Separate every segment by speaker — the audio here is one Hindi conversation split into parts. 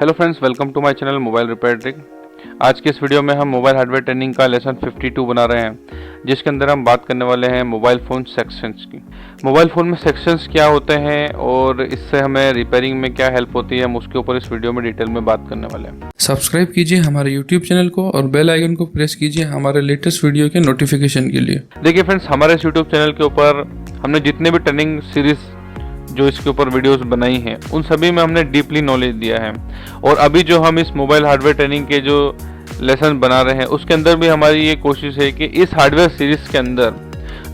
Speaker 1: Hello friends, welcome to my channel mobile repair trick. आज के इस वीडियो में हम मोबाइल हार्डवेयर ट्रेनिंग का लेसन 52 बना रहे हैं, जिसके अंदर हम बात करने वाले हैं मोबाइल फ़ोन सेक्शंस की। मोबाइल फ़ोन में सेक्शंस क्या होते हैं और इससे हमें रिपेयरिंग में क्या हेल्प होती है, हम उसके ऊपर इस वीडियो में डिटेल में बात करने वाले हैं।
Speaker 2: सब्सक्राइब कीजिए हमारे YouTube चैनल को और बेल आइकन को प्रेस कीजिए हमारे लेटेस्ट वीडियो के नोटिफिकेशन के लिए।
Speaker 1: देखिए फ्रेंड्स, हमारे इस यूट्यूब चैनल के ऊपर हमने जितने भी ट्रेनिंग सीरीज जो इसके ऊपर वीडियोस बनाई हैं, उन सभी में हमने डीपली नॉलेज दिया है। और अभी जो हम इस मोबाइल हार्डवेयर ट्रेनिंग के जो लेसन बना रहे हैं, उसके अंदर भी हमारी ये कोशिश है कि इस हार्डवेयर सीरीज के अंदर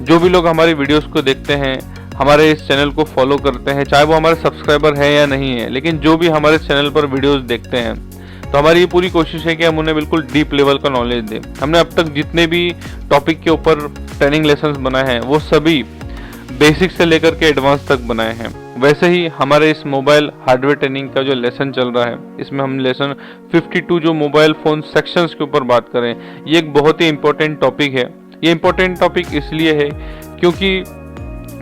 Speaker 1: जो भी लोग हमारी वीडियोस को देखते हैं, हमारे इस चैनल को फॉलो करते हैं, चाहे वो हमारे सब्सक्राइबर है या नहीं है, लेकिन जो भी हमारे चैनल पर वीडियोस देखते हैं, तो हमारी ये पूरी कोशिश है कि हम उन्हें बिल्कुल डीप लेवल का नॉलेज दें। हमने अब तक जितने भी टॉपिक के ऊपर ट्रेनिंग लेसन बनाए हैं, वो सभी बेसिक से लेकर के एडवांस तक बनाए हैं। वैसे ही हमारे इस मोबाइल हार्डवेयर ट्रेनिंग का जो लेसन चल रहा है, इसमें हम लेसन 52 जो मोबाइल फ़ोन सेक्शंस के ऊपर बात करें, ये एक बहुत ही इम्पोर्टेंट टॉपिक है। ये इम्पोर्टेंट टॉपिक इसलिए है क्योंकि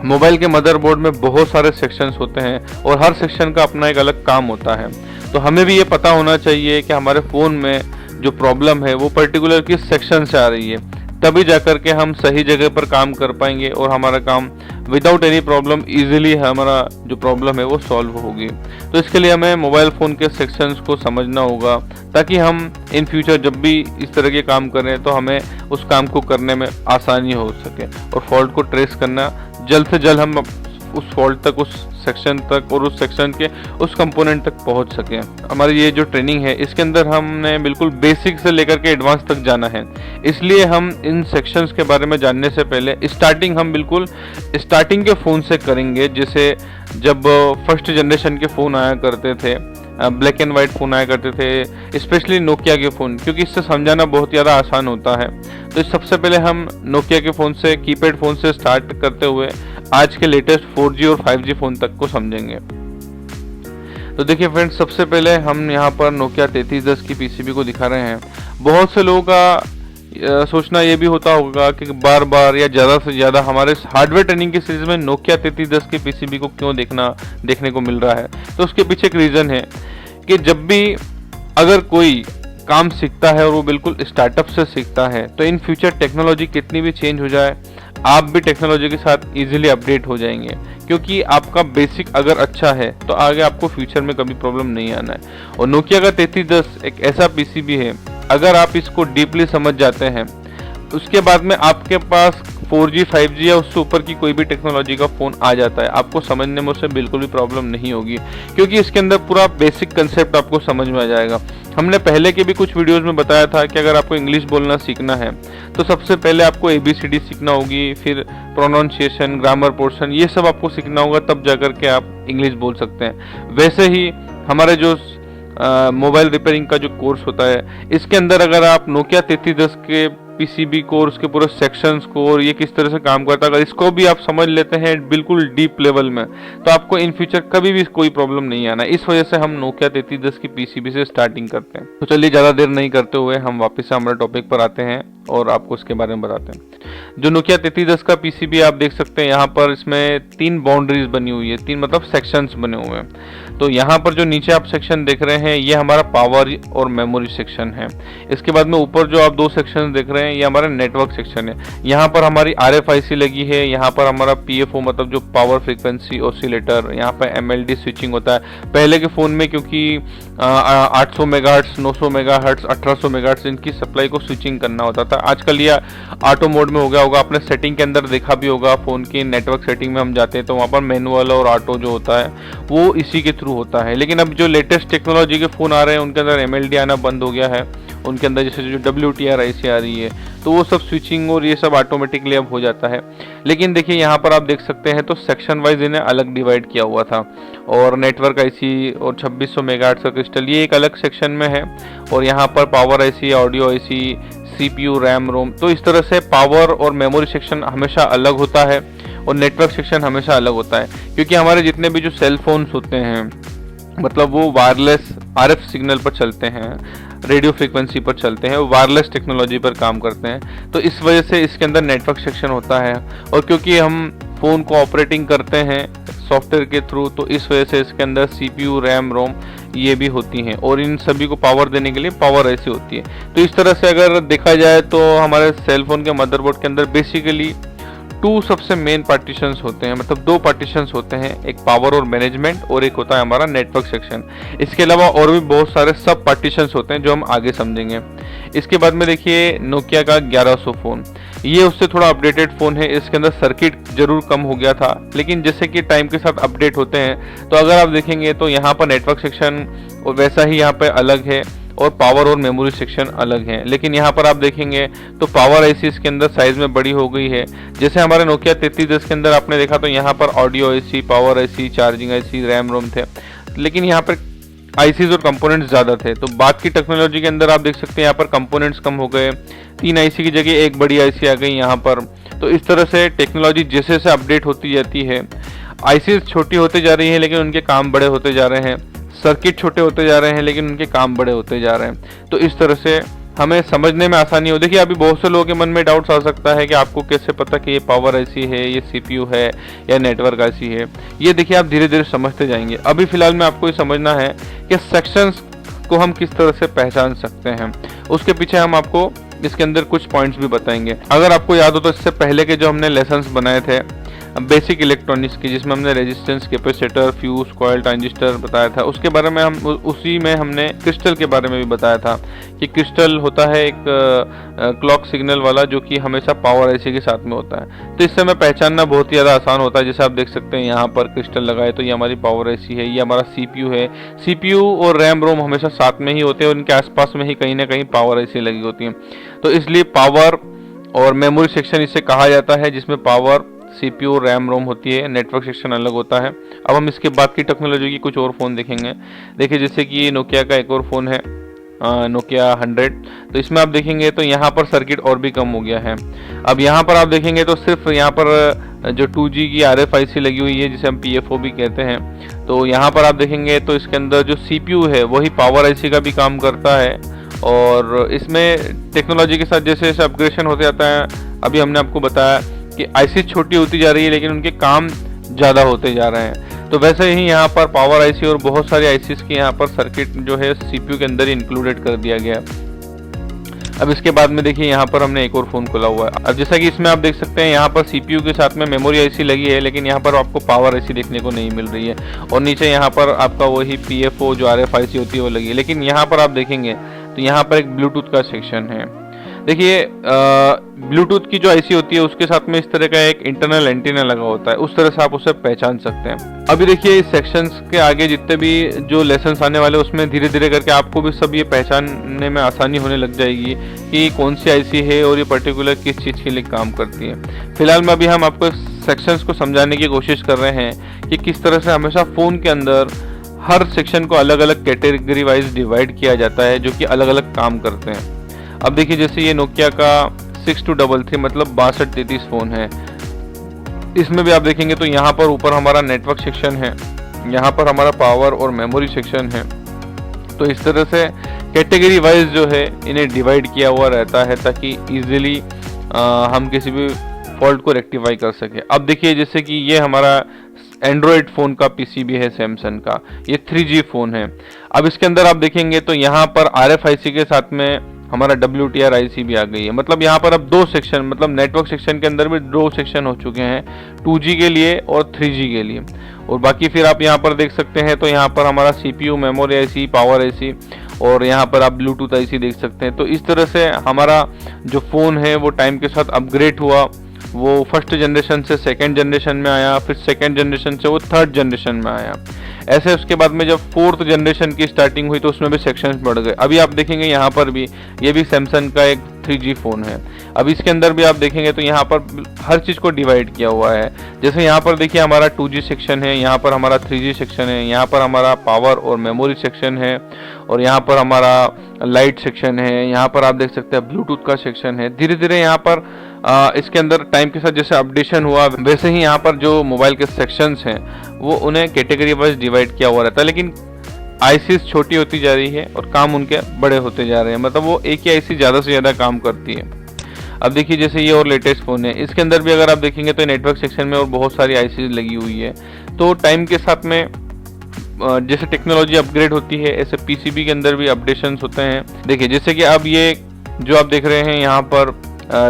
Speaker 1: मोबाइल के मदरबोर्ड में बहुत सारे सेक्शंस होते हैं और हर सेक्शन का अपना एक अलग काम होता है। तो हमें भी ये पता होना चाहिए कि हमारे फ़ोन में जो प्रॉब्लम है वो पर्टिकुलर किस सेक्शन से आ रही है, तभी जाकर के हम सही जगह पर काम कर पाएंगे और हमारा काम विदाउट एनी प्रॉब्लम इजीली हमारा जो प्रॉब्लम है वो सॉल्व होगी। तो इसके लिए हमें मोबाइल फ़ोन के सेक्शंस को समझना होगा, ताकि हम इन फ्यूचर जब भी इस तरह के काम करें तो हमें उस काम को करने में आसानी हो सके और फॉल्ट को ट्रेस करना जल्द से जल्द हम उस फॉल्ट तक, उस सेक्शन तक और उस सेक्शन के उस कंपोनेंट तक पहुंच सकें। हमारी ये जो ट्रेनिंग है, इसके अंदर हमने बिल्कुल बेसिक से लेकर के एडवांस तक जाना है। इसलिए हम इन सेक्शंस के बारे में जानने से पहले स्टार्टिंग हम बिल्कुल स्टार्टिंग के फ़ोन से करेंगे। जैसे जब फर्स्ट जनरेशन के फ़ोन आया करते थे, ब्लैक एंड वाइट फ़ोन आया करते थे, स्पेशली नोकिया के फ़ोन, क्योंकि इससे समझाना बहुत ज़्यादा आसान होता है। तो सबसे पहले हम नोकिया के फ़ोन से, कीपैड फ़ोन से स्टार्ट करते हुए आज के लेटेस्ट 4G और 5G फ़ोन तक को समझेंगे। तो देखिए फ्रेंड्स, सबसे पहले हम यहाँ पर नोकिया 3310 की पीसीबी को दिखा रहे हैं। बहुत से लोगों का सोचना ये भी होता होगा कि बार बार या ज़्यादा से ज़्यादा हमारे हार्डवेयर ट्रेनिंग की सीरीज में नोकिया 3310 की पीसीबी को क्यों देखने को मिल रहा है। तो उसके पीछे एक रीज़न है कि जब भी अगर कोई काम सीखता है और वो बिल्कुल स्टार्टअप से सीखता है, तो इन फ्यूचर टेक्नोलॉजी कितनी भी चेंज हो जाए, आप भी टेक्नोलॉजी के साथ इजीली अपडेट हो जाएंगे। क्योंकि आपका बेसिक अगर अच्छा है तो आगे आपको फ्यूचर में कभी प्रॉब्लम नहीं आना है। और नोकिया का 3310 एक ऐसा पीसीबी है, अगर आप इसको डीपली समझ जाते हैं, उसके बाद में आपके पास 4G 5G या उससे ऊपर की कोई भी टेक्नोलॉजी का फ़ोन आ जाता है, आपको समझने में उससे बिल्कुल भी प्रॉब्लम नहीं होगी, क्योंकि इसके अंदर पूरा बेसिक कंसेप्ट आपको समझ में आ जाएगा। हमने पहले के भी कुछ वीडियोस में बताया था कि अगर आपको इंग्लिश बोलना सीखना है तो सबसे पहले आपको ABCD सीखना होगी, फिर प्रोनाउंसिएशन, ग्रामर पोर्शन, ये सब आपको सीखना होगा, तब जाकर के आप इंग्लिश बोल सकते हैं। वैसे ही हमारे जो मोबाइल रिपेयरिंग का जो कोर्स होता है, इसके अंदर अगर आप नोकिया 3310 के पीसीबी को और उसके पूरे सेक्शंस को और ये किस तरह से काम करता है, अगर इसको भी आप समझ लेते हैं बिल्कुल डीप लेवल में, तो आपको इन फ्यूचर कभी भी कोई प्रॉब्लम नहीं आना। इस वजह से हम नोकिया 3310 की पीसीबी से स्टार्टिंग करते हैं। तो चलिए ज़्यादा देर नहीं करते हुए हम वापस से हमारे टॉपिक पर आते हैं और आपको इसके बारे में बताते हैं। जो नोकिया 3310 का पीसीबी आप देख सकते हैं, यहाँ पर इसमें 3 बाउंड्रीज बनी हुई है, 3 मतलब सेक्शंस बने हुए हैं। तो यहाँ पर जो नीचे आप सेक्शन देख रहे हैं, ये हमारा पावर और मेमोरी सेक्शन है। इसके बाद में ऊपर जो आप 2 सेक्शन देख रहे हैं, ये हमारा नेटवर्क सेक्शन है। यहाँ पर हमारी RFIC लगी है, यहाँ पर हमारा PFO मतलब जो पावर फ्रीक्वेंसी ऑसिलेटर, यहाँ पर MLD स्विचिंग होता है। पहले के फ़ोन में क्योंकि 800 मेगाहर्ट्ज, 900 मेगाहर्ट्ज, 1800 मेगाहर्ट्ज इनकी सप्लाई को स्विचिंग करना होता था। आजकल ये ऑटो मोड में हो गया होगा, आपने सेटिंग के अंदर देखा भी होगा, फ़ोन की नेटवर्क सेटिंग में हम जाते हैं तो वहाँ पर मैनुअल और ऑटो जो होता है वो इसी के थ्रू होता है। लेकिन अब जो लेटेस्ट टेक्नोलॉजी के फ़ोन आ रहे हैं, उनके अंदर MLD आना बंद हो गया है। उनके अंदर जैसे जो WTR IC आ रही है, तो वो सब स्विचिंग और ये सब ऑटोमेटिकली अब हो जाता है। लेकिन देखिए यहाँ पर आप देख सकते हैं, तो सेक्शन वाइज इन्हें अलग डिवाइड किया हुआ था। और नेटवर्क IC और 2600 मेगाहर्ट्ज का क्रिस्टल, ये एक अलग सेक्शन में है। और यहाँ पर power IC, audio IC, CPU, RAM, ROM, तो इस तरह से पावर और मेमोरी सेक्शन हमेशा अलग होता है और नेटवर्क सेक्शन हमेशा अलग होता है। क्योंकि हमारे जितने भी जो सेल फोन्स होते हैं, मतलब वो वायरलेस RF सिग्नल पर चलते हैं, रेडियो फ्रीक्वेंसी पर चलते हैं, वायरलेस टेक्नोलॉजी पर काम करते हैं। तो इस वजह से इसके अंदर नेटवर्क सेक्शन होता है। और क्योंकि हम फ़ोन को ऑपरेटिंग करते हैं सॉफ्टवेयर के थ्रू, तो इस वजह से इसके अंदर CPU, रैम, रोम ये भी होती हैं, और इन सभी को पावर देने के लिए पावर आईसी होती है। तो इस तरह से अगर देखा जाए तो हमारे सेलफोन के मदरबोर्ड के अंदर बेसिकली 2 सबसे मेन पार्टीशंस होते हैं, मतलब 2 पार्टीशंस होते हैं, एक पावर और मैनेजमेंट और एक होता है हमारा नेटवर्क सेक्शन। इसके अलावा और भी बहुत सारे सब पार्टीशंस होते हैं जो हम आगे समझेंगे। इसके बाद में देखिए नोकिया का 1100 फ़ोन, ये उससे थोड़ा अपडेटेड फ़ोन है। इसके अंदर सर्किट जरूर कम हो गया था, लेकिन जैसे कि टाइम के साथ अपडेट होते हैं तो अगर आप देखेंगे तो यहाँ पर नेटवर्क सेक्शन वैसा ही यहाँ पर अलग है और पावर और मेमोरी सेक्शन अलग है। लेकिन यहाँ पर आप देखेंगे तो पावर आईसी इसके अंदर साइज में बड़ी हो गई है। जैसे हमारे नोकिया 3310 के अंदर आपने देखा तो यहाँ पर audio IC, power IC, charging IC, RAM ROM थे, लेकिन यहाँ पर आईसीज और कंपोनेंट्स ज़्यादा थे। तो बात की टेक्नोलॉजी के अंदर आप देख सकते हैं यहाँ पर कंपोनेंट्स कम हो गए, 3 आईसी की जगह एक बड़ी आईसी आ गई यहाँ पर। तो इस तरह से टेक्नोलॉजी जैसे जैसे अपडेट होती जाती है, आईसीज छोटी होती जा रही है लेकिन उनके काम बड़े होते जा रहे हैं, सर्किट छोटे होते जा रहे हैं लेकिन उनके काम बड़े होते जा रहे हैं। तो इस तरह से हमें समझने में आसानी हो। देखिए अभी बहुत से लोगों के मन में डाउट्स आ सकता है कि आपको कैसे पता कि ये पावर आईसी है, ये सीपीयू है या नेटवर्क आईसी है। ये देखिए आप धीरे धीरे समझते जाएंगे। अभी फिलहाल में आपको ये समझना है कि सेक्शंस को हम किस तरह से पहचान सकते हैं, उसके पीछे हम आपको इसके अंदर कुछ पॉइंट्स भी बताएंगे। अगर आपको याद हो तो इससे पहले के जो हमने लेसन्स बनाए थे बेसिक इलेक्ट्रॉनिक्स की, जिसमें हमने resistance, capacitor, fuse, coil, transistor बताया था, उसके बारे में उसी में हमने क्रिस्टल के बारे में भी बताया था कि क्रिस्टल होता है एक क्लॉक सिग्नल वाला जो कि हमेशा पावर आईसी के साथ में होता है। तो इससे हमें पहचानना बहुत ही ज़्यादा आसान होता है। जैसे आप देख सकते हैं यहाँ पर क्रिस्टल लगाए तो ये हमारी पावर आईसी है, ये हमारा सीपीयू है। सीपीयू और रैम रोम हमेशा साथ में ही होते हैं और इनके आसपास में ही कहीं ना कहीं पावर आईसी लगी होती है। तो इसलिए पावर और मेमोरी सेक्शन इसे कहा जाता है, जिसमें पावर, सीपीयू, रैम रोम होती है, नेटवर्क सेक्शन अलग होता है। अब हम इसके बाद की टेक्नोलॉजी की कुछ और फ़ोन देखेंगे। देखिए जैसे कि नोकिया का एक और फ़ोन है नोकिया 100। तो इसमें आप देखेंगे तो यहाँ पर सर्किट और भी कम हो गया है। अब यहाँ पर आप देखेंगे तो सिर्फ यहाँ पर जो 2G की RFIC लगी हुई है, जिसे हम PFO भी कहते हैं। तो यहाँ पर आप देखेंगे तो इसके अंदर जो CPU है वही पावर आईसी का भी काम करता है। और इसमें टेक्नोलॉजी के साथ जैसे जैसे अपग्रेडेशन होते जाता है, अभी हमने आपको बताया कि आईसी छोटी होती जा रही है लेकिन उनके काम ज़्यादा होते जा रहे हैं। तो वैसे ही यहाँ पर पावर आईसी और बहुत सारे आईसीज के यहाँ पर सर्किट जो है सीपीयू के अंदर ही इंक्लूडेड कर दिया गया। अब इसके बाद में देखिए यहाँ पर हमने एक और फ़ोन खोला हुआ है। अब जैसा कि इसमें आप देख सकते हैं यहाँ पर सीपीयू के साथ में मेमोरी आईसी लगी है, लेकिन यहाँ पर आपको पावर आईसी देखने को नहीं मिल रही है। और नीचे यहाँ पर आपका वही PFO जो RFIC होती है वो लगी है। लेकिन यहाँ पर आप देखेंगे तो यहाँ पर एक ब्लूटूथ का सेक्शन है। देखिए ब्लूटूथ की जो आईसी होती है उसके साथ में इस तरह का एक इंटरनल एंटीना लगा होता है, उस तरह से आप उसे पहचान सकते हैं। अभी देखिए इस सेक्शंस के आगे जितने भी जो लेसन्स आने वाले उसमें धीरे धीरे करके आपको भी सब ये पहचानने में आसानी होने लग जाएगी कि कौन सी आईसी है और ये पर्टिकुलर किस चीज़ के लिए काम करती है। फिलहाल में अभी हम आपको सेक्शंस को समझाने की कोशिश कर रहे हैं कि किस तरह से हमेशा फ़ोन के अंदर हर सेक्शन को अलग अलग कैटेगरी वाइज डिवाइड किया जाता है जो कि अलग अलग काम करते हैं। अब देखिए जैसे ये नोकिया का 6233 मतलब 6233 फ़ोन है, इसमें भी आप देखेंगे तो यहाँ पर ऊपर हमारा नेटवर्क सेक्शन है, यहाँ पर हमारा पावर और मेमोरी सेक्शन है। तो इस तरह से कैटेगरी वाइज जो है इन्हें डिवाइड किया हुआ रहता है ताकि इजीली हम किसी भी फॉल्ट को रेक्टिफाई कर सके। अब देखिए जैसे कि ये हमारा एंड्रॉयड फ़ोन का पीसीबी है सैमसंग का, ये 3G फ़ोन है। अब इसके अंदर आप देखेंगे तो यहाँ पर RFIC के साथ में हमारा WTR IC भी आ गई है। मतलब यहाँ पर अब 2 सेक्शन, मतलब नेटवर्क सेक्शन के अंदर भी 2 सेक्शन हो चुके हैं, 2G के लिए और 3G के लिए। और बाकी फिर आप यहाँ पर देख सकते हैं तो यहाँ पर हमारा CPU, memory IC, power IC और यहाँ पर आप ब्लूटूथ IC देख सकते हैं। तो इस तरह से हमारा जो फ़ोन है वो टाइम के साथ अपग्रेड हुआ, वो फर्स्ट जनरेशन से सेकंड जनरेशन में आया, फिर सेकंड जनरेशन से वो थर्ड जनरेशन में आया। ऐसे उसके बाद में जब 4th जनरेशन की स्टार्टिंग हुई तो उसमें भी सेक्शंस बढ़ गए। अभी आप देखेंगे यहाँ पर भी ये भी सैमसंग का एक 3G फ़ोन है। अब इसके अंदर भी आप देखेंगे तो यहाँ पर हर चीज़ को डिवाइड किया हुआ है। जैसे यहाँ पर देखिए हमारा 2G सेक्शन है, यहाँ पर हमारा 3G सेक्शन है, यहाँ पर हमारा पावर और मेमोरी सेक्शन है और यहाँ पर हमारा लाइट सेक्शन है, यहाँ पर आप देख सकते हैं ब्लूटूथ का सेक्शन है। धीरे धीरे यहाँ पर इसके अंदर टाइम के साथ जैसे अपडेशन हुआ वैसे ही यहाँ पर जो मोबाइल के सेक्शंस हैं वो उन्हें कैटेगरी वाइज डिवाइड किया हुआ रहता है। लेकिन आईसीज छोटी होती जा रही है और काम उनके बड़े होते जा रहे हैं, मतलब वो एक ही आईसी ज़्यादा से ज़्यादा काम करती है। अब देखिए जैसे ये और लेटेस्ट फ़ोन है, इसके अंदर भी अगर आप देखेंगे तो नेटवर्क सेक्शन में और बहुत सारी आईसीज लगी हुई है। तो टाइम के साथ में जैसे टेक्नोलॉजी अपग्रेड होती है ऐसे पीसीबी के अंदर भी अपडेशंस होते हैं। देखिए जैसे कि अब ये जो आप देख रहे हैं यहाँ पर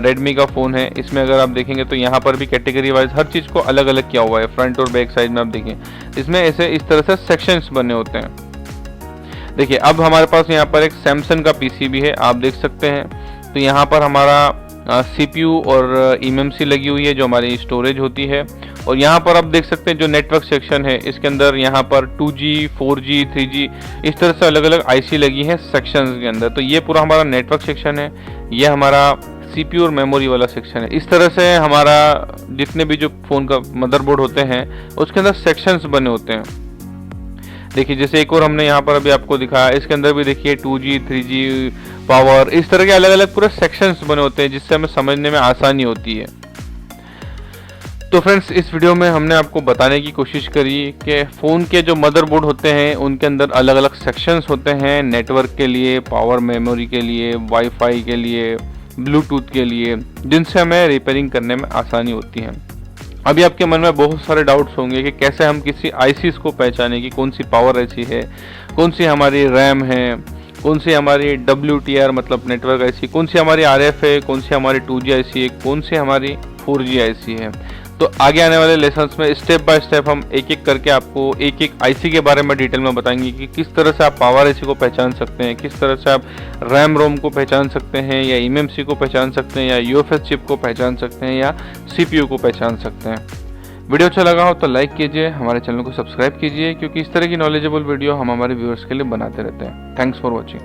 Speaker 1: रेडमी का फ़ोन है, इसमें अगर आप देखेंगे तो यहाँ पर भी कैटेगरी वाइज हर चीज़ को अलग अलग किया हुआ है। फ्रंट और बैक साइड में आप देखें इसमें ऐसे इस तरह से सेक्शंस बने होते हैं। देखिए अब हमारे पास यहाँ पर एक सैमसंग का पीसीबी है, आप देख सकते हैं। तो यहाँ पर हमारा CPU और eMMC लगी हुई है जो हमारी स्टोरेज होती है। और यहाँ पर आप देख सकते हैं जो नेटवर्क सेक्शन है इसके अंदर यहाँ पर 2G 4G 3G इस तरह से अलग अलग IC लगी है सेक्शंस के अंदर। तो ये पूरा हमारा नेटवर्क सेक्शन है, ये हमारा CPU और मेमोरी वाला सेक्शन है। इस तरह से हमारा जितने भी जो फ़ोन का मदरबोर्ड होते हैं उसके अंदर सेक्शंस बने होते हैं। देखिए जैसे एक और हमने यहाँ पर अभी आपको दिखाया, इसके अंदर भी देखिए 2G 3G पावर इस तरह के अलग अलग पूरे सेक्शंस बने होते हैं जिससे हमें समझने में आसानी होती है। तो फ्रेंड्स इस वीडियो में हमने आपको बताने की कोशिश करी कि फ़ोन के जो मदरबोर्ड होते हैं उनके अंदर अलग अलग सेक्शंस होते हैं, नेटवर्क के लिए, पावर मेमोरी के लिए, वाईफाई के लिए, ब्लूटूथ के लिए, जिनसे हमें रिपेयरिंग करने में आसानी होती है। अभी आपके मन में बहुत सारे डाउट्स होंगे कि कैसे हम किसी ICs को पहचानें कि कौन सी पावर IC है, कौन सी हमारी रैम है, कौन सी हमारी WTR मतलब नेटवर्क IC, कौन सी हमारी RF है, कौन सी हमारी 2G IC है, कौन सी हमारी 4G IC है। तो आगे आने वाले लेसन्स में स्टेप बाय स्टेप हम एक एक करके आपको एक एक IC के बारे में डिटेल में बताएंगे कि किस तरह से आप पावर IC को पहचान सकते हैं, किस तरह से आप रैम रोम को पहचान सकते हैं, या eMMC को पहचान सकते हैं, या UFS चिप को पहचान सकते हैं, या CPU को पहचान सकते हैं। वीडियो अच्छा लगा हो तो लाइक कीजिए, हमारे चैनल को सब्सक्राइब कीजिए, क्योंकि इस तरह की नॉलेजेबल वीडियो हम हमारे व्यूअर्स के लिए बनाते रहते हैं। Thanks for watching.